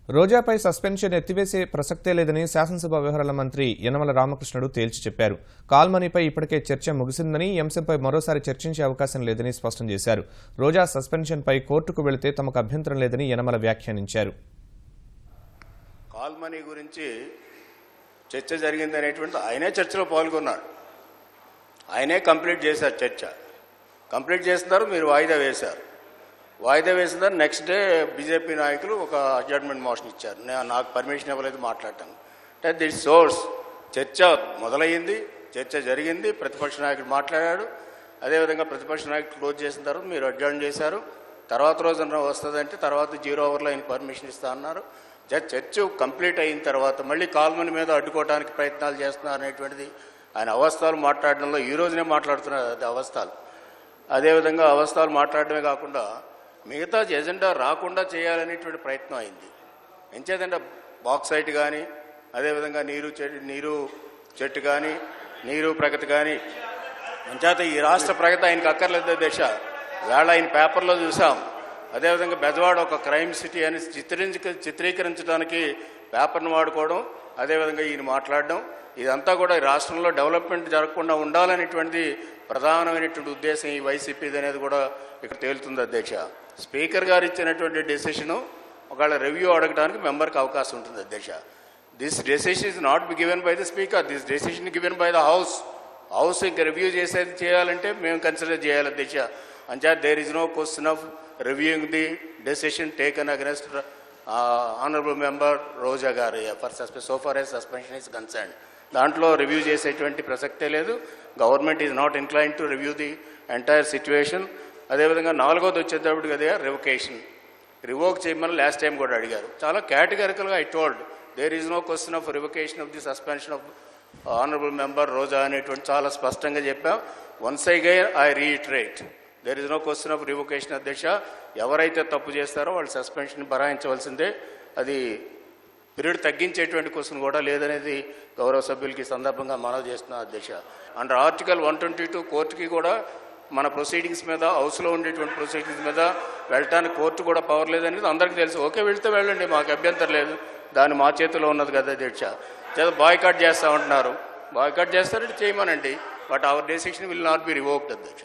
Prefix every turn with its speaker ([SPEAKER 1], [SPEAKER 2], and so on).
[SPEAKER 1] రోజాపై suspension ఎత్తివేసే ప్రసక్తే లేదని శాసనసభ వ్యవహారాల మంత్రి యనమల రామకృష్ణుడు తేల్చి చెప్పారు. కాల్మనీపై ఇప్పటికే చర్చ ముగిసిందని, అంశంపై మరోసారి చర్చించే అవకాశం లేదని స్పష్టం చేశారు. రోజా సస్పెన్షన్పై కోర్టుకు వెళితే తమకు అభ్యంతరం లేదని యనమల వ్యాఖ్యానించారు.
[SPEAKER 2] కాల్మనీ గురించి చర్చ జరిగిందనేటువంటి ఆయనే చర్చలో పాల్గొన్నాడు. ఆయనే కంప్లీట్ చేశారు. చర్చ కంప్లీట్ చేస్తున్నారు, మీరు వాయిదా వేశారు. వాయిదా వేసిన నెక్స్ట్ డే బీజేపీ నాయకులు ఒక అడ్జర్న్మెంట్ మోషన్ ఇచ్చారు. నాకు పర్మిషన్ ఇవ్వలేదు మాట్లాడటాను. అంటే దిస్ సోర్స్ చర్చ మొదలయ్యింది, చర్చ జరిగింది, ప్రతిపక్ష నాయకుడు మాట్లాడాడు. అదేవిధంగా ప్రతిపక్ష నాయకుడు క్లోజ్ చేసిన తర్వాత మీరు అడ్జర్న్ చేశారు. తర్వాత రోజున వస్తుందంటే తర్వాత 0 అవర్లో ఆయన పర్మిషన్ ఇస్తా అన్నారు. చర్చ కంప్లీట్ అయిన తర్వాత మళ్ళీ కాల్మనీ మీద అడ్డుకోవడానికి ప్రయత్నాలు చేస్తున్నారు అనేటువంటిది ఆయన అవస్థలు మాట్లాడడంలో ఈ రోజునే మాట్లాడుతున్నారు. అది అవస్థలు. అదేవిధంగా అవస్థలు మాట్లాడడమే కాకుండా మిగతా ఎజెండా రాకుండా చేయాలనేటువంటి ప్రయత్నం అయింది. ఎంచేదంటే బాక్సైట్ కానీ, అదేవిధంగా నీరు చెట్టు కానీ, నీరు ప్రగతి కానీ, అంచేత ఈ రాష్ట్ర ప్రగతి ఆయనకు అక్కర్లేదు దేశ. వేళ ఆయన పేపర్లో చూసాం. అదేవిధంగా బెజవాడ ఒక క్రైమ్ సిటీ అని చిత్రీకరించడానికి పేపర్ను వాడుకోవడం, అదేవిధంగా ఈయన మాట్లాడడం, ఇదంతా కూడా ఈ రాష్ట్రంలో డెవలప్మెంట్ జరగకుండా ఉండాలనేటువంటిది ప్రధానమైనటువంటి ఉద్దేశం ఈ వైసీపీది అనేది కూడా ఇక్కడ తేలుతుంది అధ్యక్ష. స్పీకర్ గారు ఇచ్చినటువంటి డెసిషను ఒకవేళ రివ్యూ అడగడానికి మెంబర్కి అవకాశం ఉంటుంది అధ్యక్ష. This decision is not be given by the speaker, this decision given by the house ఇంకా రివ్యూ చేయాలంటే మేము కన్సిడర్ చేయాలి అధ్యక్ష. అంచేత there is no question of reviewing the decision taken against honourable member Roja గారు for so far as suspension is concern. దాంట్లో review చేసేటువంటి ప్రసక్తే లేదు. Government is not incline to review the entire situation. అదేవిధంగా 4వది వచ్చేటప్పుడు కదా రివోకేషన్, రివోక్ చేయమని లాస్ట్ టైం కూడా అడిగారు. చాలా కేటగిరికల్గా I told there is no question of revocation of the suspension of honourable member Roja అనేటువంటి చాలా స్పష్టంగా చెప్పాం. Once again I reiterate there is no question of revocation అధ్యక్ష. ఎవరైతే తప్పు చేస్తారో వాళ్ళు సస్పెన్షన్ భరాయించవలసిందే. అది పీరియడ్ తగ్గించేటువంటి క్వశ్చన్ కూడా లేదనేది గౌరవ సభ్యులకి సందర్భంగా మనవి చేస్తున్నా అధ్యక్ష. అండర్ ఆర్టికల్ 122 కోర్టుకి కూడా మన ప్రొసీడింగ్స్ మీద, హౌస్లో ఉండేటువంటి ప్రొసీడింగ్స్ మీద వెళ్ళటానికి కోర్టు కూడా పవర్ లేదనేది అందరికీ తెలుసు. ఓకే, వెళ్తే వెళ్ళండి, మాకు అభ్యంతరం లేదు. దాన్ని మా చేతిలో ఉన్నది కదా అధ్యక్ష. బాయ్కాట్ చేస్తామంటున్నారు, బాయ్కాట్ చేస్తారంటే చేయమనండి. But our decision will not be revoked అధ్యక్ష.